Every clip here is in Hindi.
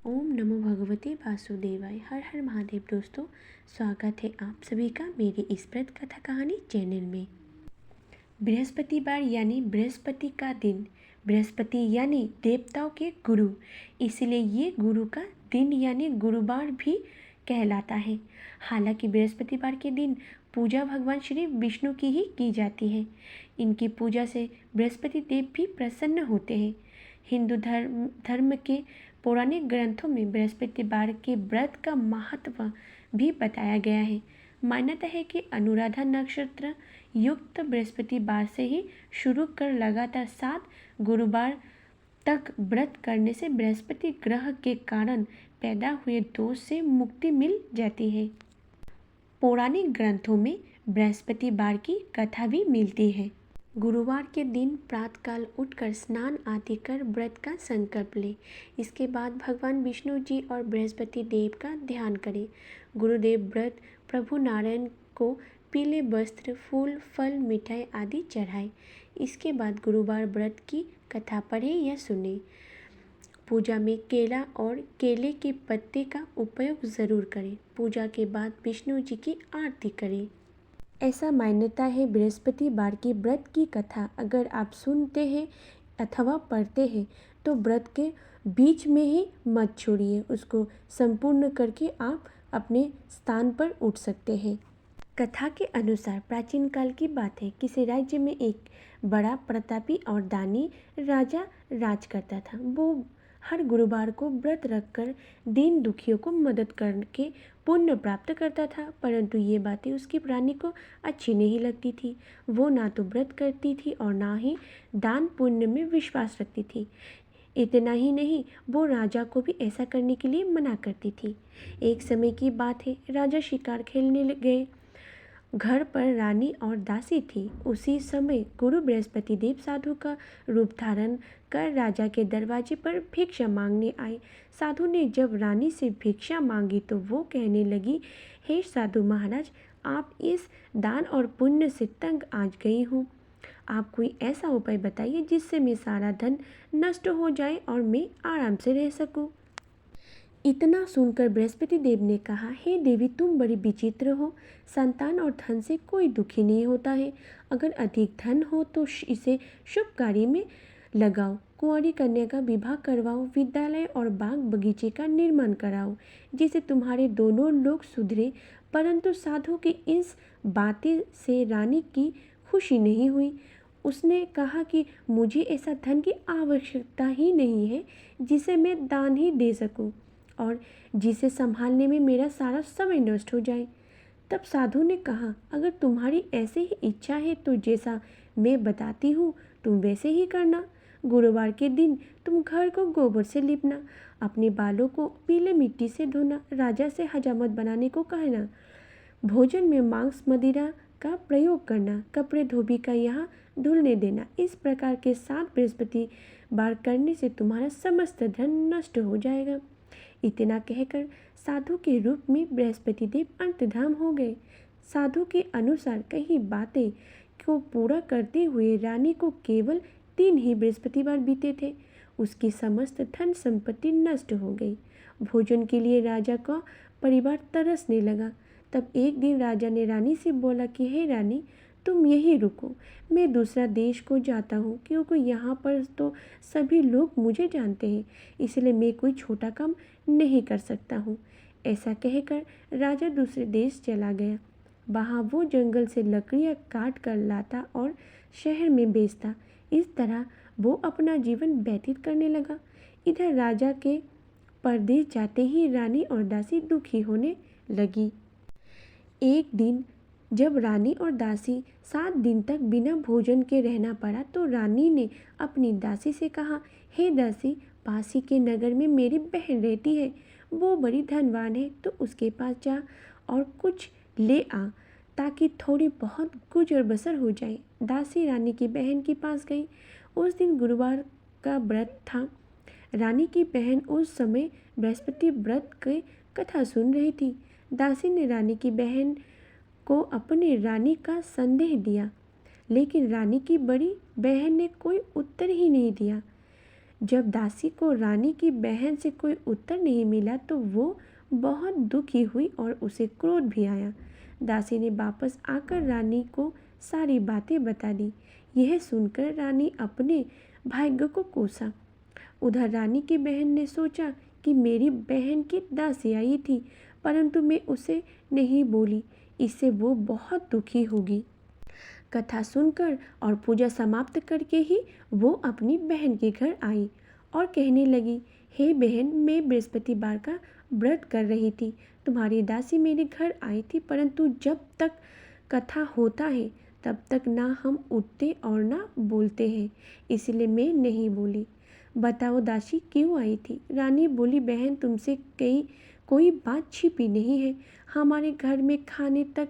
ओम नमो भगवते वासुदेवाय। हर हर महादेव। दोस्तों, स्वागत है आप सभी का मेरी इस व्रत कथा कहानी चैनल में। बृहस्पतिवार यानी बृहस्पति का दिन। बृहस्पति यानी देवताओं के गुरु, इसलिए ये गुरु का दिन यानी गुरुवार भी कहलाता है। हालांकि बृहस्पतिवार के दिन पूजा भगवान श्री विष्णु की ही की जाती है। इनकी पूजा से बृहस्पति देव भी प्रसन्न होते हैं। हिंदू धर्म के पौराणिक ग्रंथों में बृहस्पतिवार के व्रत का महत्व भी बताया गया है। मान्यता है कि अनुराधा नक्षत्र युक्त बृहस्पतिवार से ही शुरू कर लगातार 7 गुरुवार तक व्रत करने से बृहस्पति ग्रह के कारण पैदा हुए दोष से मुक्ति मिल जाती है। पौराणिक ग्रंथों में बृहस्पतिवार की कथा भी मिलती है। गुरुवार के दिन प्रातःकाल उठकर स्नान आदि कर व्रत का संकल्प लें। इसके बाद भगवान विष्णु जी और बृहस्पति देव का ध्यान करें। गुरुदेव व्रत प्रभु नारायण को पीले वस्त्र, फूल, फल, मिठाई आदि चढ़ाएं। इसके बाद गुरुवार व्रत की कथा पढ़ें या सुनें। पूजा में केला और केले के पत्ते का उपयोग ज़रूर करें। पूजा के बाद विष्णु जी की आरती करें। ऐसा मान्यता है बृहस्पतिवार की व्रत की कथा अगर आप सुनते हैं अथवा पढ़ते हैं तो व्रत के बीच में ही मत छोड़िए, उसको संपूर्ण करके आप अपने स्थान पर उठ सकते हैं। कथा के अनुसार प्राचीन काल की बात है। किसी राज्य में एक बड़ा प्रतापी और दानी राजा राज करता था। वो हर गुरुवार को व्रत रखकर दीन दुखियों को मदद करके पुण्य प्राप्त करता था, परंतु ये बातें उसकी रानी को अच्छी नहीं लगती थी। वो ना तो व्रत करती थी और ना ही दान पुण्य में विश्वास रखती थी। इतना ही नहीं, वो राजा को भी ऐसा करने के लिए मना करती थी। एक समय की बात है, राजा शिकार खेलने गए। घर पर रानी और दासी थी। उसी समय गुरु बृहस्पति देव साधु का रूप धारण कर राजा के दरवाजे पर भिक्षा मांगने आए। साधु ने जब रानी से भिक्षा मांगी तो वो कहने लगी, हे साधु महाराज, आप इस दान और पुण्य से तंग आ गई हूँ। आप कोई ऐसा उपाय बताइए जिससे मैं सारा धन नष्ट हो जाए और मैं आराम से रह सकूँ। इतना सुनकर बृहस्पति देव ने कहा, हे देवी, तुम बड़ी विचित्र हो। संतान और धन से कोई दुखी नहीं होता है। अगर अधिक धन हो तो इसे शुभ कार्य में लगाओ। कुंवारी कन्या का विवाह करवाओ। विद्यालय और बाग बगीचे का निर्माण कराओ, जिससे तुम्हारे दोनों लोग सुधरे। परंतु साधु की इस बातें से रानी की खुशी नहीं हुई। उसने कहा कि मुझे ऐसा धन की आवश्यकता ही नहीं है जिसे मैं दान ही दे सकूं और जिसे संभालने में मेरा सारा समय नष्ट हो जाए। तब साधु ने कहा, अगर तुम्हारी ऐसे ही इच्छा है तो जैसा मैं बताती हूँ तुम वैसे ही करना। गुरुवार के दिन तुम घर को गोबर से लिपना, अपने बालों को पीले मिट्टी से धोना, राजा से हजामत बनाने को कहना, भोजन में मांस मदिरा का प्रयोग करना, कपड़े धोबी का यहाँ धुलने देना। इस प्रकार के 7 बृहस्पतिवार करने से तुम्हारा समस्त धन नष्ट हो जाएगा। इतना कहकर साधु के रूप में बृहस्पति देव अंतर्धान हो गए। साधु के अनुसार कई बातें को पूरा करते हुए रानी को केवल 3 ही बृहस्पतिवार बीते थे। उसकी समस्त धन संपत्ति नष्ट हो गई। भोजन के लिए राजा का परिवार तरसने लगा। तब एक दिन राजा ने रानी से बोला कि हे रानी, तुम यहीं रुको, मैं दूसरा देश को जाता हूँ, क्योंकि यहाँ पर तो सभी लोग मुझे जानते हैं, इसलिए मैं कोई छोटा काम नहीं कर सकता हूँ। ऐसा कहकर राजा दूसरे देश चला गया। वहाँ वो जंगल से लकड़ियाँ काट कर लाता और शहर में बेचता। इस तरह वो अपना जीवन व्यतीत करने लगा। इधर राजा के परदेश जाते ही रानी और दासी दुखी होने लगी। एक दिन जब रानी और दासी 7 दिन तक बिना भोजन के रहना पड़ा तो रानी ने अपनी दासी से कहा, हे दासी, पास ही के नगर में मेरी बहन रहती है। वो बड़ी धनवान है, तो उसके पास जा और कुछ ले आ ताकि थोड़ी बहुत गुजर बसर हो जाए। दासी रानी की बहन के पास गई। उस दिन गुरुवार का व्रत था। रानी की बहन उस समय बृहस्पति व्रत की कथा सुन रही थी। दासी ने रानी की बहन को अपने रानी का संदेह दिया, लेकिन रानी की बड़ी बहन ने कोई उत्तर ही नहीं दिया। जब दासी को रानी की बहन से कोई उत्तर नहीं मिला तो वो बहुत दुखी हुई और उसे क्रोध भी आया। दासी ने वापस आकर रानी को सारी बातें बता दी। यह सुनकर रानी अपने भाग्य को कोसा। उधर रानी की बहन ने सोचा कि मेरी बहन की दासी आई थी, परंतु मैं उसे नहीं बोली, इससे वो बहुत दुखी होगी। कथा सुनकर और पूजा समाप्त करके ही वो अपनी बहन के घर आई और कहने लगी, हे बहन, मैं बृहस्पतिवार का व्रत कर रही थी। तुम्हारी दासी मेरे घर आई थी, परंतु जब तक कथा होता है तब तक ना हम उठते और ना बोलते हैं, इसलिए मैं नहीं बोली। बताओ दासी क्यों आई थी? रानी बोली, बहन, तुमसे कोई बात छिपी नहीं है। हमारे घर में खाने तक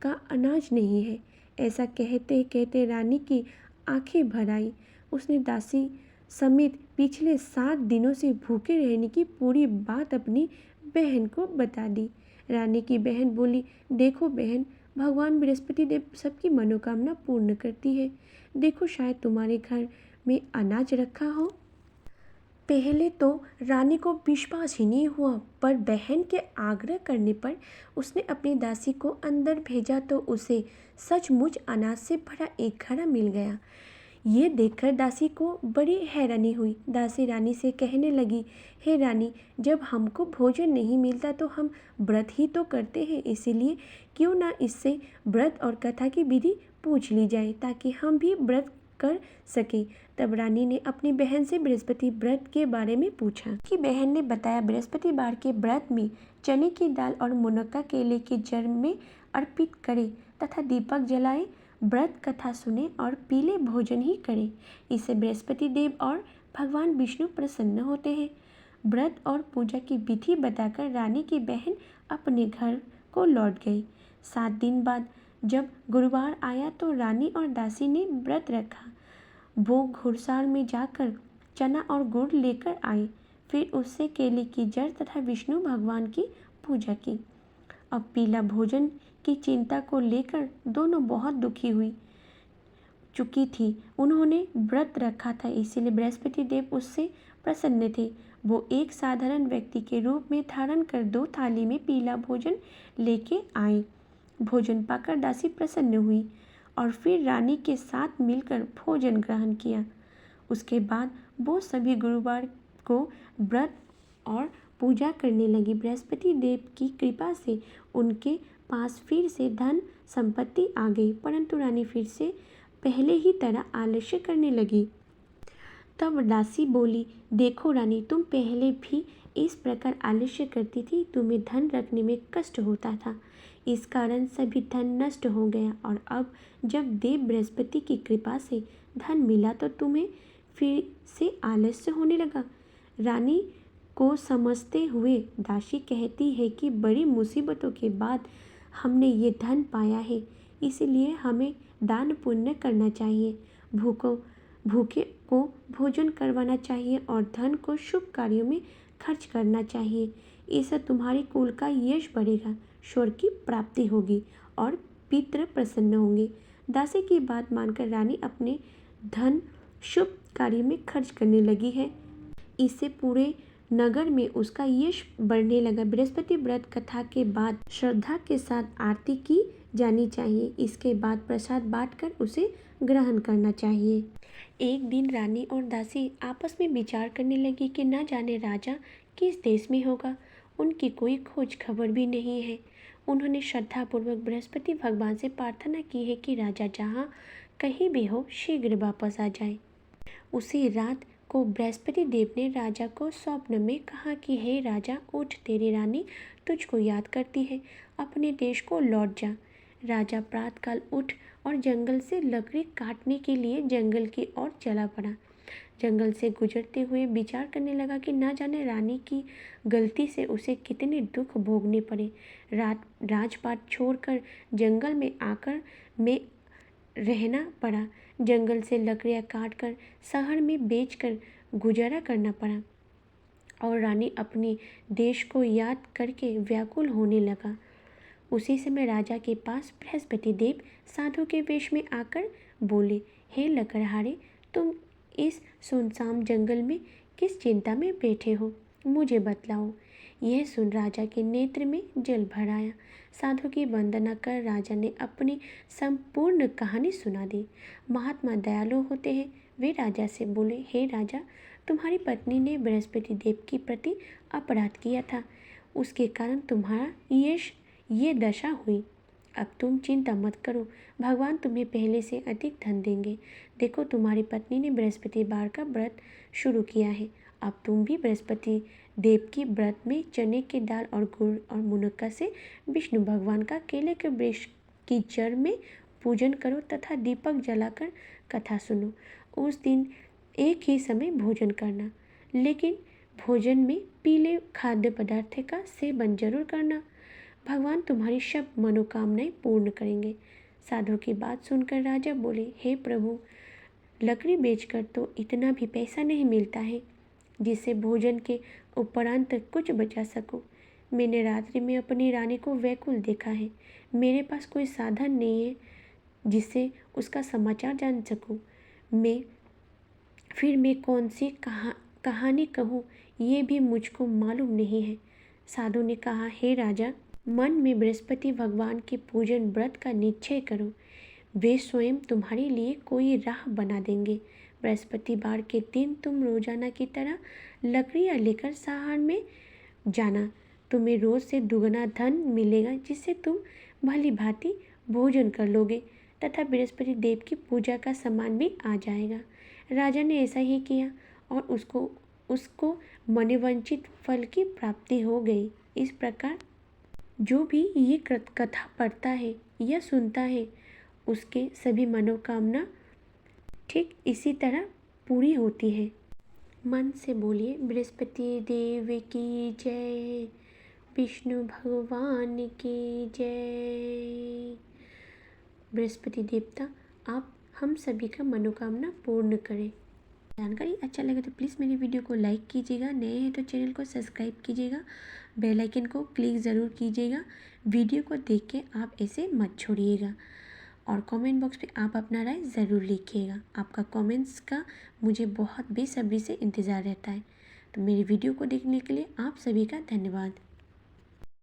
का अनाज नहीं है। ऐसा कहते कहते रानी की आंखें भर आई। उसने दासी समेत पिछले 7 दिनों से भूखे रहने की पूरी बात अपनी बहन को बता दी। रानी की बहन बोली, देखो बहन, भगवान बृहस्पति देव सबकी मनोकामना पूर्ण करती है। देखो, शायद तुम्हारे घर में अनाज रखा हो। पहले तो रानी को विश्वास ही नहीं हुआ, पर बहन के आग्रह करने पर उसने अपनी दासी को अंदर भेजा तो उसे सचमुच अनाज से भरा एक घड़ा मिल गया। ये देखकर दासी को बड़ी हैरानी हुई। दासी रानी से कहने लगी, हे रानी, जब हमको भोजन नहीं मिलता तो हम व्रत ही तो करते हैं, इसीलिए क्यों ना इससे व्रत और कथा की विधि पूछ ली जाए ताकि हम भी व्रत कर सके। तब रानी ने अपनी बहन से बृहस्पति व्रत के बारे में पूछा कि बहन ने बताया, बृहस्पतिवार के व्रत में चने की दाल और मुनक्का केले के जड़ में अर्पित करें तथा दीपक जलाए, व्रत कथा सुने और पीले भोजन ही करें। इससे बृहस्पति देव और भगवान विष्णु प्रसन्न होते हैं। व्रत और पूजा की विधि बताकर रानी की बहन अपने घर को लौट गई। 7 दिन बाद जब गुरुवार आया तो रानी और दासी ने व्रत रखा। वो घुड़साल में जाकर चना और गुड़ लेकर आए, फिर उससे केले की जड़ तथा विष्णु भगवान की पूजा की। अब पीला भोजन की चिंता को लेकर दोनों बहुत दुखी हुई चुकी थी। उन्होंने व्रत रखा था, इसीलिए बृहस्पति देव उससे प्रसन्न थे। वो एक साधारण व्यक्ति के रूप में धारण कर 2 थाली में पीला भोजन लेके आए। भोजन पाकर दासी प्रसन्न हुई और फिर रानी के साथ मिलकर भोजन ग्रहण किया। उसके बाद वो सभी गुरुवार को व्रत और पूजा करने लगी। बृहस्पति देव की कृपा से उनके पास फिर से धन संपत्ति आ गई, परंतु रानी फिर से पहले ही तरह आलस्य करने लगी। तब दासी बोली, देखो रानी, तुम पहले भी इस प्रकार आलस्य करती थी, तुम्हें धन रखने में कष्ट होता था, इस कारण सभी धन नष्ट हो गया, और अब जब देव बृहस्पति की कृपा से धन मिला तो तुम्हें फिर से आलस्य होने लगा। रानी को समझते हुए दासी कहती है कि बड़ी मुसीबतों के बाद हमने ये धन पाया है, इसलिए हमें दान पुण्य करना चाहिए, भूखे को भोजन करवाना चाहिए और धन को शुभ कार्यों में खर्च करना चाहिए। इससे तुम्हारी कुल का यश बढ़ेगा, स्वर्ग की प्राप्ति होगी और पितृ प्रसन्न होंगे। दासी की बात मानकर रानी अपने धन शुभ कार्य में खर्च करने लगी है। इससे पूरे नगर में उसका यश बढ़ने लगा। बृहस्पति व्रत कथा के बाद श्रद्धा के साथ आरती की जानी चाहिए। इसके बाद प्रसाद बांटकर उसे ग्रहण करना चाहिए। एक दिन रानी और दासी आपस में विचार करने लगी कि न जाने राजा किस देश में होगा। उनकी कोई खोज खबर भी नहीं है। उन्होंने श्रद्धापूर्वक बृहस्पति भगवान से प्रार्थना की है कि राजा जहाँ कहीं भी हो शीघ्र वापस आ जाए। उसी रात को बृहस्पति देव ने राजा को स्वप्न में कहा कि हे राजा, उठ, तेरी रानी तुझको याद करती है, अपने देश को लौट जा। राजा प्रातःकाल उठ और जंगल से लकड़ी काटने के लिए जंगल की ओर चला पड़ा। जंगल से गुजरते हुए विचार करने लगा कि न जाने रानी की गलती से उसे कितने दुख भोगने पड़े। राजपाट छोड़कर जंगल में आकर में रहना पड़ा। जंगल से लकड़ियाँ काटकर शहर में बेचकर गुजारा करना पड़ा और रानी अपने देश को याद करके व्याकुल होने लगा। उसी समय राजा के पास बृहस्पति देव साधु के वेश में आकर बोले, हे लकड़हारे, तुम इस सुनसान जंगल में किस चिंता में बैठे हो, मुझे बतलाओ। यह सुन राजा के नेत्र में जल भर आया। साधु की वंदना कर राजा ने अपनी संपूर्ण कहानी सुना दी। महात्मा दयालु होते हैं। वे राजा से बोले, हे राजा, तुम्हारी पत्नी ने बृहस्पति देव के प्रति अपराध किया था। उसके कारण तुम्हारा ये दशा हुई। अब तुम चिंता मत करो, भगवान तुम्हें पहले से अधिक धन देंगे। देखो, तुम्हारी पत्नी ने बृहस्पतिवार का व्रत शुरू किया है। अब तुम भी बृहस्पति देव की व्रत में चने की दाल और गुड़ और मुनक्का से विष्णु भगवान का केले के वृक्ष की जड़ में पूजन करो तथा दीपक जलाकर कथा सुनो। उस दिन एक ही समय भोजन करना, लेकिन भोजन में पीले खाद्य पदार्थ का सेवन जरूर करना। भगवान तुम्हारी सब मनोकामनाएं पूर्ण करेंगे। साधु की बात सुनकर राजा बोले, हे प्रभु, लकड़ी बेचकर तो इतना भी पैसा नहीं मिलता है जिससे भोजन के उपरांत कुछ बचा सकूं। मैंने रात्रि में अपनी रानी को व्याकुल देखा है। मेरे पास कोई साधन नहीं है जिससे उसका समाचार जान सकूं। मैं कौन सी कहानी कहूँ ये भी मुझको मालूम नहीं है। साधु ने कहा, हे राजा, मन में बृहस्पति भगवान के पूजन व्रत का निश्चय करो। वे स्वयं तुम्हारे लिए कोई राह बना देंगे। बृहस्पतिवार के दिन तुम रोजाना की तरह लकड़ियाँ लेकर साहर में जाना। तुम्हें रोज से दुगना धन मिलेगा जिससे तुम भली भांति भोजन कर लोगे तथा बृहस्पति देव की पूजा का सामान भी आ जाएगा। राजा ने ऐसा ही किया और उसको मनोवांछित फल की प्राप्ति हो गई। इस प्रकार जो भी ये कथा पढ़ता है या सुनता है उसके सभी मनोकामना ठीक इसी तरह पूरी होती है। मन से बोलिए, बृहस्पति देव की जय, विष्णु भगवान की जय। बृहस्पति देवता आप हम सभी का मनोकामना पूर्ण करें। जानकारी अच्छा लगे तो प्लीज़ मेरी वीडियो को लाइक कीजिएगा। नए हैं तो चैनल को सब्सक्राइब कीजिएगा। बेल आइकन को क्लिक ज़रूर कीजिएगा। वीडियो को देख के आप ऐसे मत छोड़िएगा और कमेंट बॉक्स पे आप अपना राय ज़रूर लिखिएगा। आपका कमेंट्स का मुझे बहुत बेसब्री से इंतज़ार रहता है। तो मेरी वीडियो को देखने के लिए आप सभी का धन्यवाद।